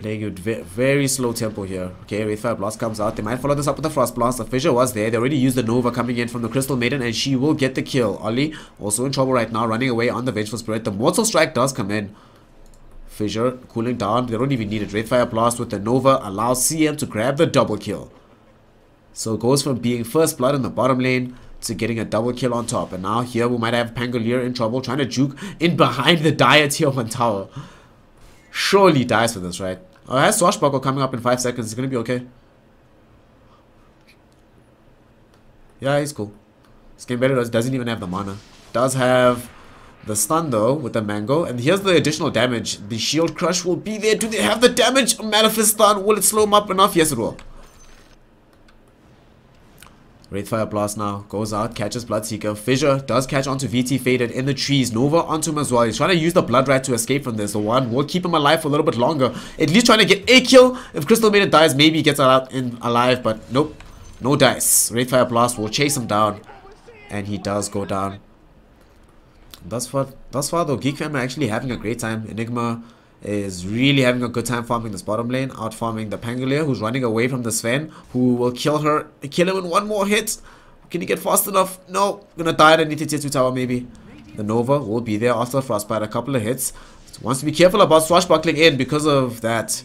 Playing with very slow tempo here. Okay, Wraithfire Blast comes out. They might follow this up with the Frost Blast. The Fissure was there. They already used the Nova coming in from the Crystal Maiden, and she will get the kill. Ollie also in trouble right now, running away on the Vengeful Spirit. The Mortal Strike does come in. Fissure cooling down. They don't even need it. Wraithfire Blast with the Nova allows CM to grab the double kill. So it goes from being first blood in the bottom lane to getting a double kill on top. And now here we might have Pangolier in trouble, trying to juke in behind the Dire tier 1 tower. Surely dies for this, right? Has Swashbuckle coming up in 5 seconds. He's gonna be okay. Yeah, he's cool. Skimbetter doesn't even have the mana. Does have the stun though with the Mango. And here's the additional damage. The Shield Crush will be there. Do they have the damage? Manifest stun. Will it slow him up enough? Yes, it will. Wraithfire Blast now goes out, catches Bloodseeker. Fissure does catch onto VT Faded in the trees. Nova onto him as well. He's trying to use the Blood Rat to escape from this. The one will keep him alive for a little bit longer. At least trying to get a kill. If Crystal Maiden dies, maybe he gets out alive, but nope. No dice. Wraithfire Blast will chase him down. And he does go down. Thus far though, Geek fam are actually having a great time. Enigma is really having a good time farming this bottom lane, out farming the Pangolier, who's running away from the Sven, who will kill him in one more hit. Can he get fast enough? No, gonna die underneath the tier 2 tower maybe. The Nova will be there after Frostbite, a couple of hits. So wants to be careful about swashbuckling in because of that.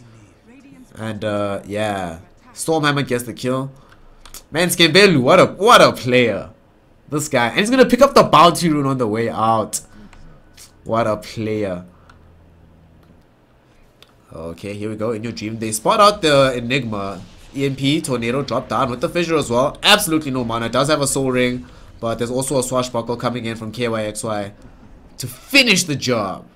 And yeah, Stormhammer gets the kill. Man, Skembelu, what a player. This guy, and he's gonna pick up the bounty rune on the way out. What a player. Okay, here we go. In your dream, they spot out the Enigma. EMP, Tornado, drop down with the Fissure as well. Absolutely no mana. Does have a Soul Ring, but there's also a Swashbuckle coming in from KYXY to finish the job.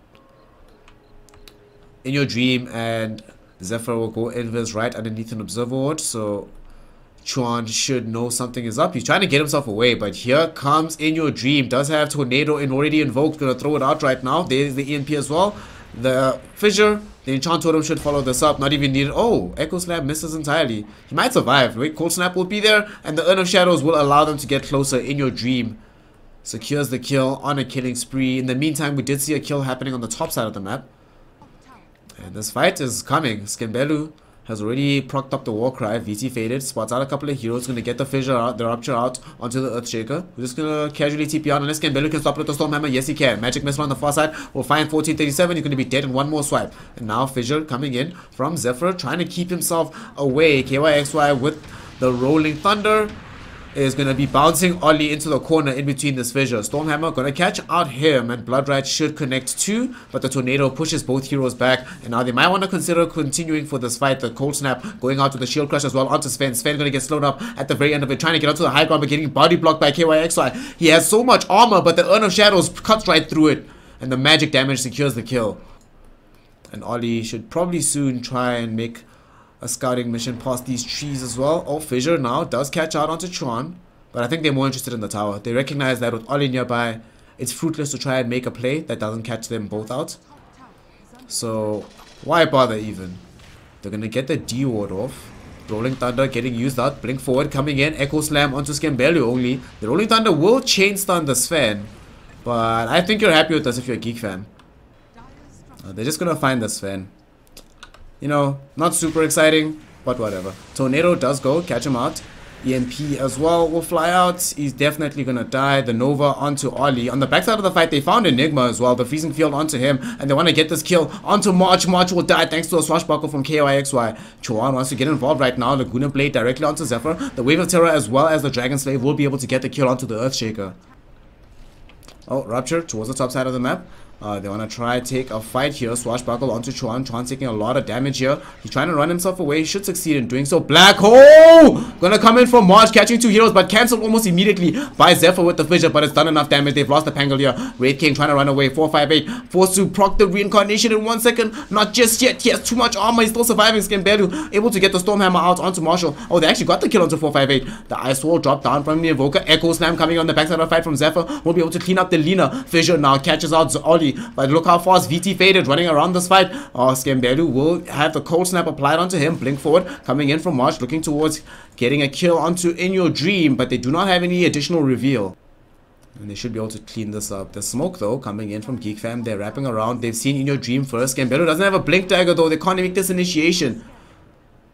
In your dream, and Zephyr will go invis right underneath an Observer Ward, so Chuan should know something is up. He's trying to get himself away, but here comes In Your Dream. Does have Tornado in already invoked. Gonna throw it out right now. There's the EMP as well. The Fissure, the Enchant Totem should follow this up. Not even needed. Oh, Echo Slam misses entirely. He might survive. Wait, Cold Snap will be there, and the Urn of Shadows will allow them to get closer. In Your Dream secures the kill on a killing spree. In the meantime, we did see a kill happening on the top side of the map. And this fight is coming. Skembelu has already procced up the Warcry. VT Faded, spots out a couple of heroes, gonna get the Fissure out, the Rupture out onto the Earthshaker. We're just gonna casually TP on unless Skembelu can stop it with the Stormhammer. Yes, he can. Magic Missile on the far side will find 1437. He's gonna be dead in one more swipe. And now Fissure coming in from Zephyr, trying to keep himself away. KYXY with the Rolling Thunder is going to be bouncing Ollie into the corner in between this Fissure. Stormhammer going to catch out him, and Blood Rat should connect too, but the Tornado pushes both heroes back, and now they might want to consider continuing for this fight. The Cold Snap going out to the Shield Crush as well onto Sven. Sven going to get slowed up at the very end of it, trying to get onto the high ground, but getting body blocked by KYXY. He has so much armor, but the Urn of Shadows cuts right through it, and the magic damage secures the kill. And Ollie should probably soon try and make a scouting mission past these trees as well. Oh, Fissure now does catch out onto Chuan, but I think they're more interested in the tower. They recognize that with Ollie nearby, it's fruitless to try and make a play that doesn't catch them both out. So why bother even? They're gonna get the D ward off. Rolling Thunder getting used out. Blink forward coming in. Echo Slam onto Skembelu only. The Rolling Thunder will chain stun the Sven, but I think you're happy with this if you're a Geek fan. They're just gonna find the Sven. You know, not super exciting, but whatever. Tornado does go, catch him out. EMP as well will fly out. He's definitely gonna die. The Nova onto Ollie. On the backside of the fight, they found Enigma as well. The Freezing Field onto him, and they want to get this kill onto March. March will die thanks to a Swashbuckle from KYXY. Chuan wants to get involved right now. Laguna Blade directly onto Zephyr. The Wave of Terror as well as the Dragon Slave will be able to get the kill onto the Earthshaker. Oh, Rupture towards the top side of the map. They want to try take a fight here. Swashbuckle onto Chuan. Chuan taking a lot of damage here. He's trying to run himself away. He should succeed in doing so. Black Hole! Gonna come in from March, catching two heroes, but cancelled almost immediately by Zephyr with the Fissure, but it's done enough damage. They've lost the Pangolier. Wraith King trying to run away. 458. Forced to proc the Reincarnation in 1 second. Not just yet. He has too much armor. He's still surviving. Skembelu able to get the Stormhammer out onto Marshall. Oh, they actually got the kill onto 458. The Ice Wall dropped down from the Invoker. Echo Slam coming on the backside of the fight from Zephyr. Will be able to clean up the Lina. Fissure now catches out Ollie, but look how fast VT Faded running around this fight. Skembelu will have the Cold Snap applied onto him. Blink forward coming in from March, looking towards getting a kill onto In Your Dream, but they do not have any additional reveal. And they should be able to clean this up. The smoke though coming in from Geek Fam. They're wrapping around. They've seen In Your Dream first. Gambello doesn't have a blink dagger though. They can't make this initiation.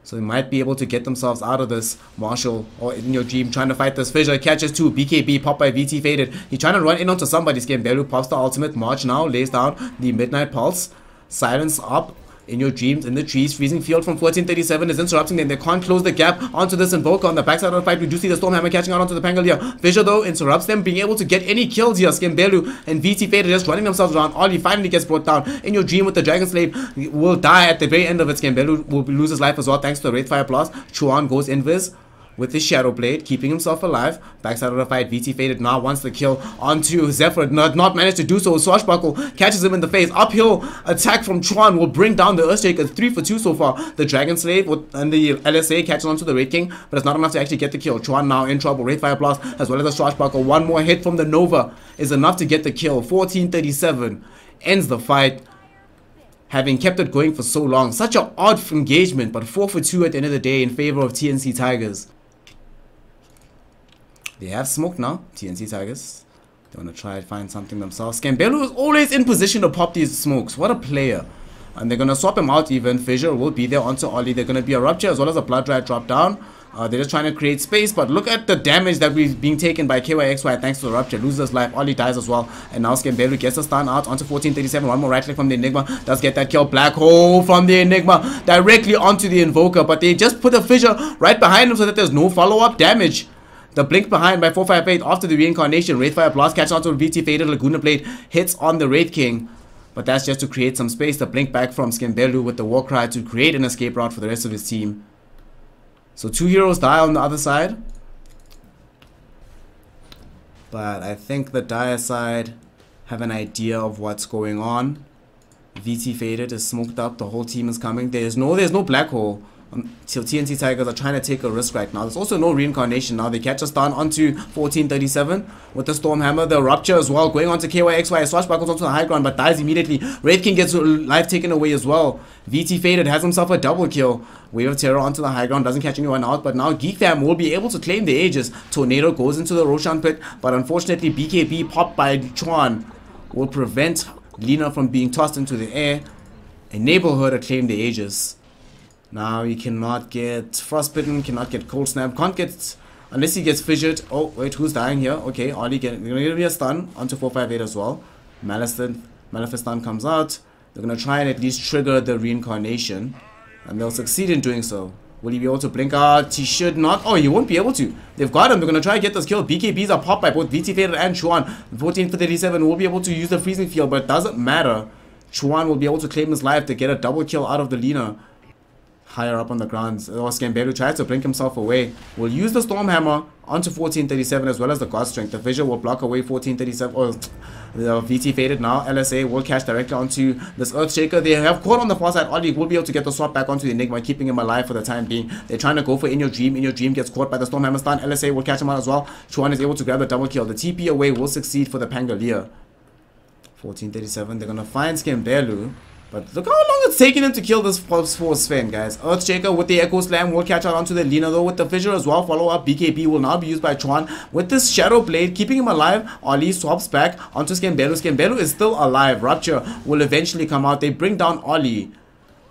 So they might be able to get themselves out of this. Marshall or In Your Dream trying to fight this fissure. Catches two. BKB popped by VT Faded. He's trying to run in onto somebody. Gambello pops the ultimate. March now lays down the Midnight Pulse. Silence up. In Your Dreams in the trees. Freezing Field from 1437 is interrupting them. They can't close the gap onto this Invoker. On the backside of the fight, we do see the Stormhammer catching out onto the Pangolier. Fissure though interrupts them, being able to get any kills here. Gambello and VT Faded just running themselves around. Ollie finally gets brought down. In Your Dream with the Dragon Slave will die at the very end of it. Gambello will lose his life as well thanks to the Wraithfire Blast. Chuan goes invis with his Shadow Blade, keeping himself alive. Backside of the fight, VT Faded now wants the kill onto Zephyr. Not managed to do so. Swashbuckle catches him in the face. Uphill attack from Chuan will bring down the Earthshaker. 3 for 2 so far. The Dragon Slave and the LSA catches onto the Wraith King, but it's not enough to actually get the kill. Chuan now in trouble. Wraithfire Blast as well as the Swashbuckle. One more hit from the Nova is enough to get the kill. 1437 ends the fight, having kept it going for so long. Such an odd engagement, but 4 for 2 at the end of the day in favor of TNC Tigers. They have smoke now, TNC Tigers. They want to try and find something themselves. Gambello is always in position to pop these smokes. What a player. And they're going to swap him out even. Fissure will be there onto Ollie. They're going to be a Rupture as well as a Blood Riot drop down. They're just trying to create space, but look at the damage that we're being taken by KYXY thanks to the Rupture. Loses his life. Ollie dies as well. And now Gambello gets a stun out onto 1437. One more right click from the Enigma. Does get that kill. Black hole from the Enigma directly onto the Invoker. But they just put a Fissure right behind him so that there's no follow-up damage. The blink behind by 458 after the reincarnation. Wraithfire Blast catches onto VT Faded. Laguna Blade hits on the Wraith King. But that's just to create some space. The blink back from Gambello with the Warcry to create an escape route for the rest of his team. So 2 heroes die on the other side. But I think the Dire side have an idea of what's going on. VT Faded is smoked up. The whole team is coming. There's no black hole. So TNC Tigers are trying to take a risk right now. There's also no reincarnation now. They catch us down onto 1437 with the Stormhammer. The Rupture as well. Going on to KYXY. Swashbuckles onto the high ground but dies immediately. Wraith King gets life taken away as well. VT Faded has himself a double kill. Wave of Terror onto the high ground. Doesn't catch anyone out. But now Geek Fam will be able to claim the Aegis. Tornado goes into the Roshan Pit. But unfortunately BKB popped by Chuan will prevent Lina from being tossed into the air. Enable her to claim the Aegis. Now he cannot get Frostbitten, cannot get Cold Snap, can't get, unless he gets Fissured. Oh, wait, who's dying here? Okay, Ollie going to give me a stun onto 458 as well. Maleficent stun comes out. They're going to try and at least trigger the reincarnation. And they'll succeed in doing so. Will he be able to blink out? He should not. Oh, he won't be able to. They've got him. They're going to try and get this kill. BKBs are popped by both VT Faded and Chuan. 1437 will be able to use the Freezing Field, but it doesn't matter. Chuan will be able to claim his life to get a double kill out of the Lina. Higher up on the ground. Gambello tries to blink himself away. Will use the Stormhammer onto 1437 as well as the God Strength. The Fissure will block away 1437. Or the VT Faded now. LSA will catch directly onto this Earthshaker. They have caught on the far side. Ollie will be able to get the swap back onto the Enigma, keeping him alive for the time being. They're trying to go for In Your Dream. In Your Dream gets caught by the Stormhammer stun. LSA will catch him out as well. Chuan is able to grab the double kill. The TP away will succeed for the Pangolier. 1437. They're going to find Gambello. But look how long it's taking him to kill this force Sven, guys. Earthshaker with the Echo Slam will catch out onto the Lina though with the Fissure as well. Follow up. BKB will now be used by Chuan with this Shadow Blade, keeping him alive. Ollie swaps back onto Gambello. Gambello is still alive. Rupture will eventually come out. They bring down Ollie,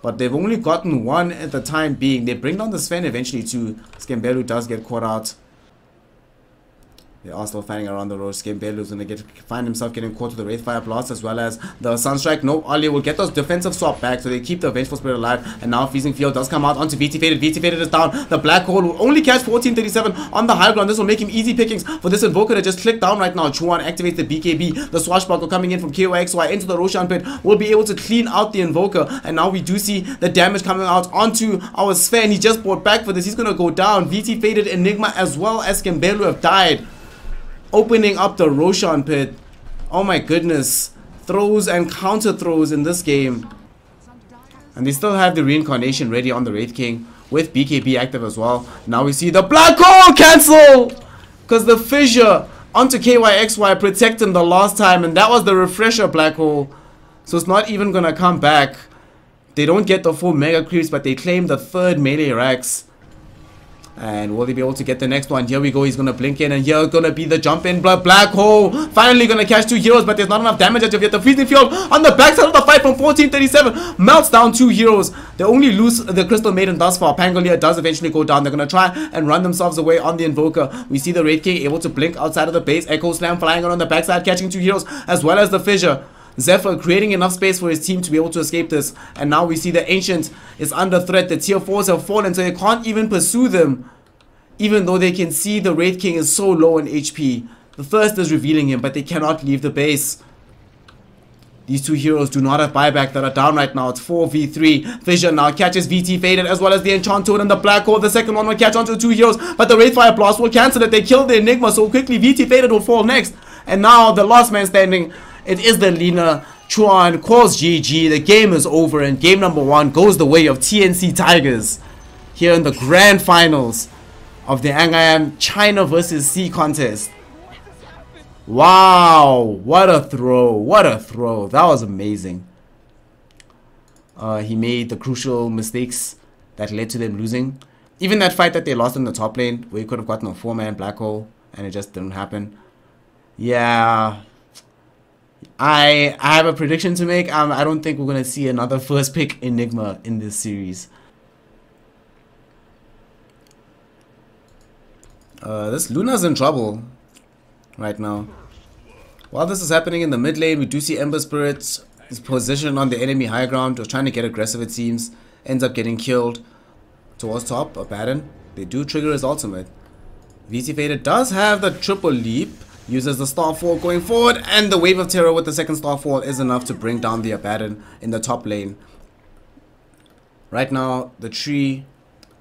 but they've only gotten one at the time being. They bring down the Sven eventually too. Gambello does get caught out. They are still fighting around the road. Gambello is going to find himself getting caught to the Wraithfire Blast as well as the Sunstrike. No, Ollie will get those defensive swap back, so they keep the Vengeful Spirit alive. And now Freezing Field does come out onto VT Faded. VT Faded is down. The Black Hole will only catch 1437 on the high ground. This will make him easy pickings for this Invoker to just click down right now. Chuan activates the BKB. The Swashbuckle coming in from KYXY into the Roshan Pit will be able to clean out the Invoker. And now we do see the damage coming out onto our Sven. He just brought back for this. He's going to go down. VT Faded, Enigma as well as Gambello have died, opening up the Roshan Pit. Oh my goodness. Throws and counter throws in this game. And they still have the reincarnation ready on the Wraith King with BKB active as well. Now we see the Black Hole cancel, because the Fissure onto KYXY protected him the last time, and that was the refresher Black Hole. So it's not even gonna come back. They don't get the full Mega Creeps, but they claim the third melee racks. And will he be able to get the next one? Here we go. He's going to blink in. And here going to be the jump in. Black hole. Finally going to catch 2 heroes. But there's not enough damage as of yet. The freezing field on the backside of the fight from 1437. Melts down 2 heroes. They only lose the Crystal Maiden thus far. Pangolier does eventually go down. They're going to try and run themselves away on the Invoker. We see the Raid King able to blink outside of the base. Echo Slam flying on the backside. Catching 2 heroes. As well as the Fissure. Zephyr creating enough space for his team to be able to escape this. And now we see the Ancient is under threat. The tier 4s have fallen. So they can't even pursue them. Even though they can see the Wraith King is so low in HP. The Thirst is revealing him, but they cannot leave the base. These 2 heroes do not have buyback that are down right now. It's 4v3. Fissure now catches VT Faded as well as the Enchant Toad and the Black Hole. The second one will catch onto 2 heroes, but the Wraithfire Blast will cancel it. They kill the Enigma so quickly. VT Faded will fall next. And now the last man standing, it is the Lina. Chuan calls GG. The game is over and game number 1 goes the way of TNC Tigers. Here in the grand finals of the ANGGAME China versus C contest. Wow, what a throw, what a throw. That was amazing. He made the crucial mistakes that led to them losing. Even that fight that they lost in the top lane, where he could have gotten a 4-man black hole and it just didn't happen. Yeah, I have a prediction to make. I don't think we're going to see another first pick Enigma in this series. This Luna's in trouble right now. While this is happening in the mid lane, we do see Ember Spirit is positioned on the enemy high ground. Or trying to get aggressive, it seems. Ends up getting killed towards top. Abaddon. They do trigger his ultimate. VT Faded does have the triple leap. Uses the Starfall going forward. And the Wave of Terror with the second Starfall is enough to bring down the Abaddon in the top lane. Right now, the tree...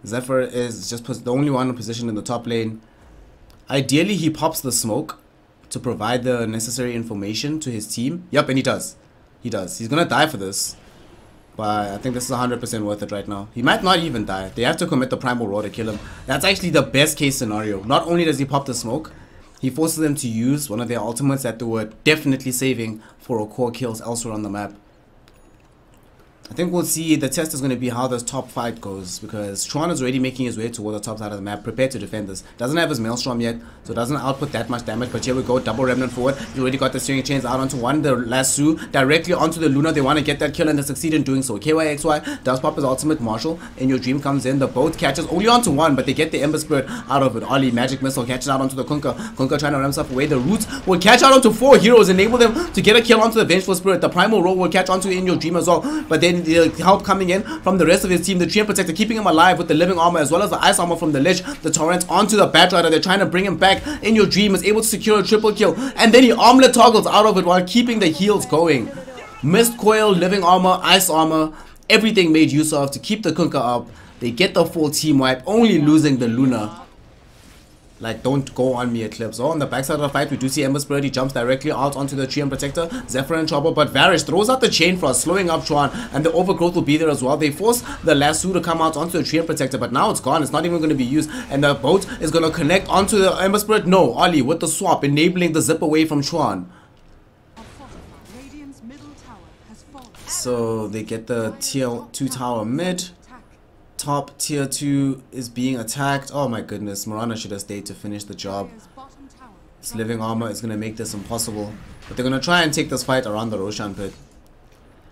Zephyr is just the only one positioned in the top lane. Ideally, he pops the smoke to provide the necessary information to his team. Yep, and he does. He does. He's going to die for this. But I think this is 100% worth it right now. He might not even die. They have to commit the Primal Roar to kill him. That's actually the best case scenario. Not only does he pop the smoke, he forces them to use one of their ultimates that they were definitely saving for core kills elsewhere on the map. I think we'll see, the test is going to be how this top fight goes, because Chuan is already making his way toward the top side of the map, prepared to defend this. Doesn't have his Maelstrom yet, so doesn't output that much damage, but here we go, double Remnant forward. He already got the steering chains out onto one, the lasso directly onto the Luna. They want to get that kill and they succeed in doing so. KYXY does pop his ultimate. Marshall in your dream comes in, the boat catches only onto one, but they get the Ember Spirit out of it. Ollie, Magic Missile catches out onto the Kunkka. Kunkka trying to ram himself away. The Roots will catch out onto 4 heroes, enable them to get a kill onto the Vengeful Spirit. The Primal Roar will catch onto in your dream as well, but then the help coming in from the rest of his team. The Treant Protector keeping him alive with the living armor as well as the ice armor from the Lich. The Torrent onto the Batrider. They're trying to bring him back. In your dream is able to secure a triple kill, and then he armlet toggles out of it while keeping the heals going. Mist Coil, living armor, ice armor, everything made use of to keep the Kunkka up. They get the full team wipe, only losing the Luna. Like, don't go on me, Eclipse. Oh, on the backside of the fight, we do see Ember Spirit. He jumps directly out onto the Treant Protector. Zephyr in trouble, but Varish throws out the Chain Frost, slowing up Chuan, and the Overgrowth will be there as well. They force the lasso to come out onto the Treant Protector, but now it's gone. It's not even going to be used, and the boat is going to connect onto the Ember Spirit. No, Ollie with the swap, enabling the zip away from Chuan. So they get the tier 2 tower mid. Top tier 2 is being attacked. Oh my goodness, Mirana should have stayed to finish the job. This living armor is going to make this impossible. But they're going to try and take this fight around the Roshan pit.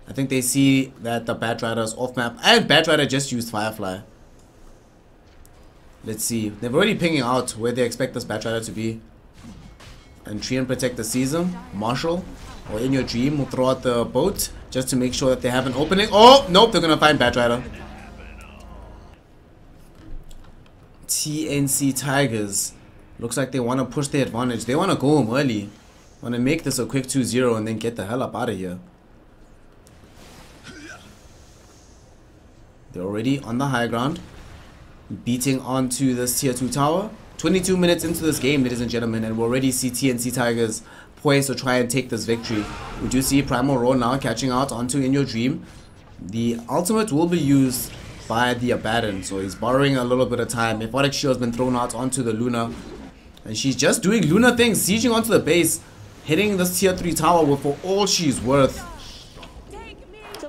I think they see that the Batrider is off map. And Batrider just used Firefly. Let's see. They're already pinging out where they expect this Batrider to be. And Treant Protector sees him. Marshall, or in your dream, will throw out the boat just to make sure that they have an opening. Oh, nope, they're going to find Batrider. TNC-TIGERS. Looks like they want to push their advantage. They want to go home early. Want to make this a quick 2-0 and then get the hell up out of here. They're already on the high ground. Beating onto this tier 2 tower. 22 minutes into this game, ladies and gentlemen, and we already see TNC-TIGERS poised to try and take this victory. We do see Primal Roar now catching out onto In Your Dream. The ultimate will be used by the Abaddon, so he's borrowing a little bit of time. Epotic Shield has been thrown out onto the Luna, and she's just doing Luna things, sieging onto the base, hitting this tier 3 tower with for all she's worth.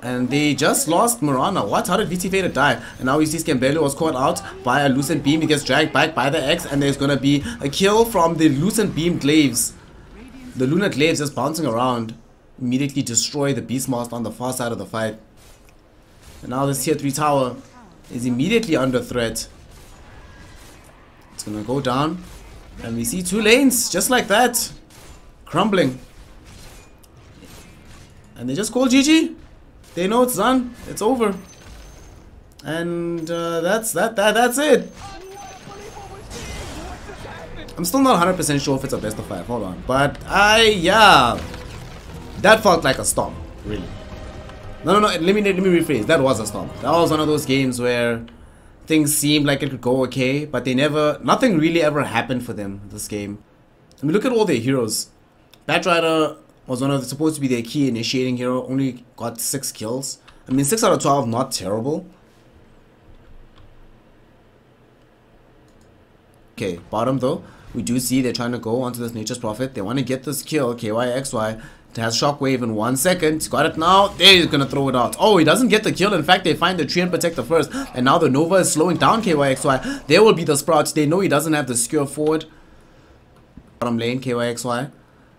And they just lost Mirana. What? How did VT Faded die? And now we see Scambello was caught out by a Lucent Beam. He gets dragged back by the X. And there's going to be a kill from the Lucent Beam Glaives. The Lunar Glaives just bouncing around. Immediately destroy the Beastmaster on the far side of the fight. And now this tier 3 tower is immediately under threat. It's going to go down. And we see 2 lanes just like that. Crumbling. And they just call GG. They know it's done. It's over. And that's it. I'm still not 100% sure if it's a best of 5. Hold on. But yeah. That felt like a stomp, really. No. Let me rephrase. That was a stomp. That was one of those games where things seemed like it could go okay, but nothing really ever happened for them this game. I mean, look at all their heroes. Batrider was supposed to be their key initiating hero, only got 6 kills. I mean, 6 out of 12, not terrible. Okay, bottom though, we do see they're trying to go onto this Nature's Prophet. They want to get this kill, KYXY. It has Shockwave in 1 second. Got it now. They're gonna throw it out. Oh, he doesn't get the kill. In fact, they find the Treant Protector first. And now the Nova is slowing down KYXY. There will be the Sprouts. They know he doesn't have the skewer forward. Bottom lane, KYXY.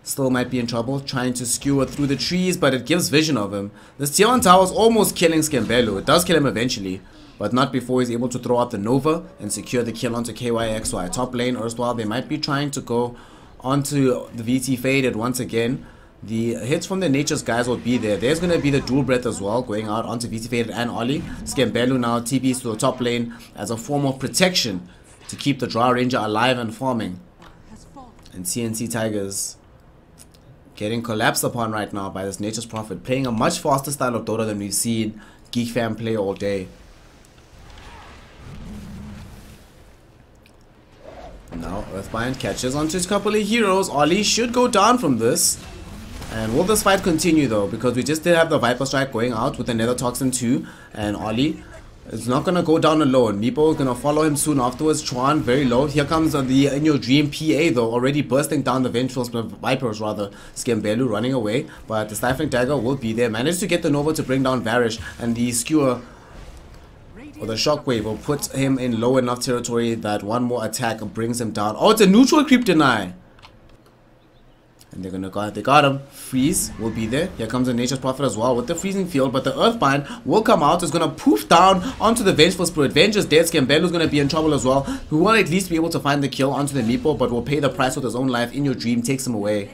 Still might be in trouble. Trying to skewer through the trees, but it gives vision of him. This tier 1 tower is almost killing Scambello. It does kill him eventually, but not before he's able to throw out the Nova and secure the kill onto KYXY. Top lane, erstwhile, they might be trying to go onto the VT Faded once again. The hits from the Nature's guys will be there. There's going to be the dual breath as well, going out onto VT Faded and Ollie. Scambello now TPs to the top lane as a form of protection to keep the Draw Ranger alive and farming. And TNC.TIGERS getting collapsed upon right now by this Nature's Prophet, playing a much faster style of Dota than we've seen Geek fam play all day. Now Earthbind catches onto his couple of heroes. Ollie should go down from this. And will this fight continue though? Because we just did have the Viper Strike going out with the Nether Toxin 2. And Ollie is not going to go down alone. Meepo is going to follow him soon afterwards. Chuan very low. Here comes the In Your Dream PA though. Already bursting down the Vengeful Vipers rather. Scambello running away. But the Stifling Dagger will be there. Managed to get the Nova to bring down Varish. And the Skewer or the Shockwave will put him in low enough territory that one more attack brings him down. Oh, it's a neutral creep deny. And they got him. Freeze will be there. Here comes the Nature's Prophet as well with the freezing field. But the Earthbind will come out. It's going to poof down onto the Vengeful Spirit. Venge is dead. Scambello is going to be in trouble as well. Who will at least be able to find the kill onto the Meepo, but will pay the price with his own life. In Your Dream takes him away.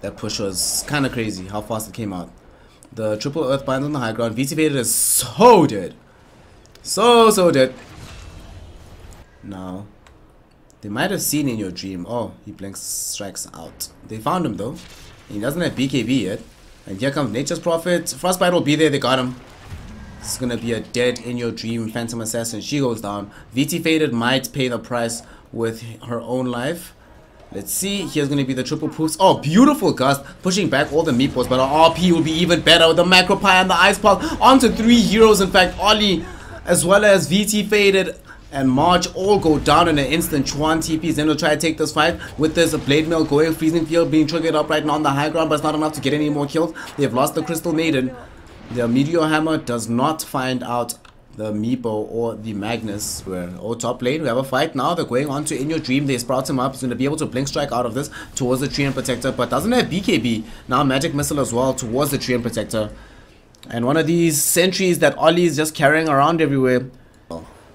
That push was kind of crazy how fast it came out. The triple Earthbind on the high ground. VT Faded is so dead. So dead. Now, they might have seen In Your Dream. Oh, he blinks strikes out. They found him though. He doesn't have BKB yet. And here comes Nature's Prophet. Frostbite will be there. They got him. This is going to be a dead In Your Dream Phantom Assassin. She goes down. VT Faded might pay the price with her own life. Let's see. Here's going to be the triple poofs. Oh, beautiful Gust. Pushing back all the meeples. But our RP will be even better with the Macro Pie and the Ice Pulse. Onto 3 heroes. In fact, Ollie as well as VT Faded and March all go down in an instant. Chuan TPs then will try to take this fight with this Blade Mill going. Freezing Field being triggered up right now on the high ground, but it's not enough to get any more kills. They've lost the Crystal Maiden. The Meteor Hammer does not find out the Meepo or the Magnus. We're top lane. We have a fight now. They're going on to In Your Dream. They sprout him up. He's going to be able to Blink Strike out of this towards the Treant Protector, but doesn't have BKB. Now Magic Missile as well towards the Treant Protector. And one of these sentries that Ollie is just carrying around everywhere.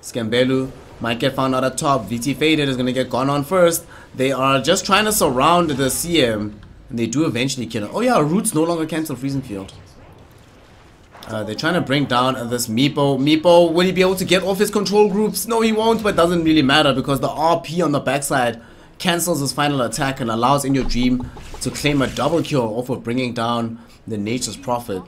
Scambello might get found out at top. VT Faded is going to get gone on first. They are just trying to surround the CM. And they do eventually kill him. Oh yeah, Roots no longer cancel Freezing Field. They're trying to bring down this Meepo. Meepo, will he be able to get off his control groups? No, he won't, but it doesn't really matter because the RP on the backside cancels his final attack and allows In Your Dream to claim a double kill off of bringing down the Nature's Prophet.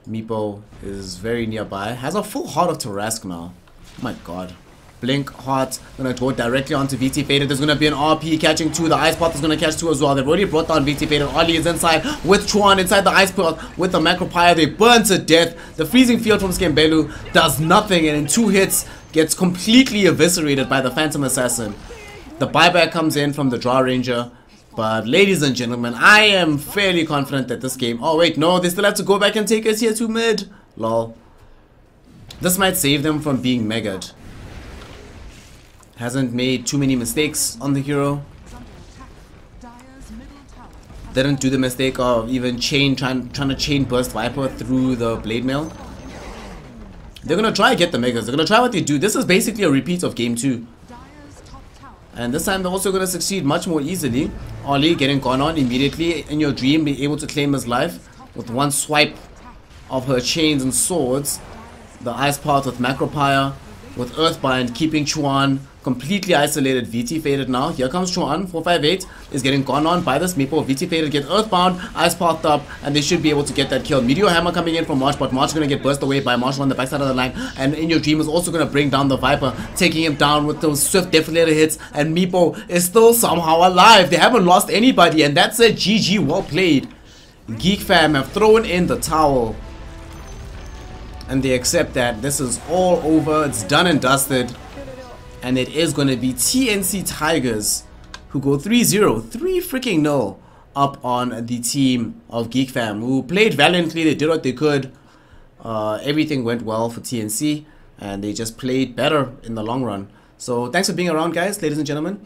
Meepo is very nearby. Has a full heart of Tarask now. Oh my god. Blink, Heart, gonna go directly onto VT Faded. There's gonna be an RP catching 2. The Ice Path is gonna catch 2 as well. They've already brought down VT Faded. Ollie is inside with Chuan inside the Ice Path with the Macropire. They burn to death. The Freezing Field from Scambello does nothing, and in 2 hits gets completely eviscerated by the Phantom Assassin. The buyback comes in from the Draw Ranger. But ladies and gentlemen, I am fairly confident that this game... Oh wait, no, they still have to go back and take us here to mid. Lol. This might save them from being megaed. Hasn't made too many mistakes on the hero. Didn't do the mistake of even trying to chain burst Viper through the blade mail. They're gonna try to get the megas. They're gonna try what they do. This is basically a repeat of game 2. And this time they're also gonna succeed much more easily. Ollie getting gone on immediately in your dream, being able to claim his life with one swipe of her chains and swords. The ice path with Macropire, with Earthbind keeping Chuan completely isolated. VT faded now. Here comes Chuan. 458 is getting gone on by this Maple. VT faded, get Earthbound, ice pathed up, and they should be able to get that kill. Meteor Hammer coming in from March, but March is going to get burst away by Marshall on the backside of the line. And In Your Dream is also going to bring down the Viper, taking him down with those swift deflator hits. And Meepo is still somehow alive. They haven't lost anybody, and that's a GG. Well played. Geek fam have thrown in the towel. And they accept that this is all over. It's done and dusted. And it is going to be TNC.TIGERS who go 3-0, 3-0 up on the team of Geek fam, who played valiantly. They did what they could. Everything went well for TNC, and they just played better in the long run. So thanks for being around, guys, ladies and gentlemen.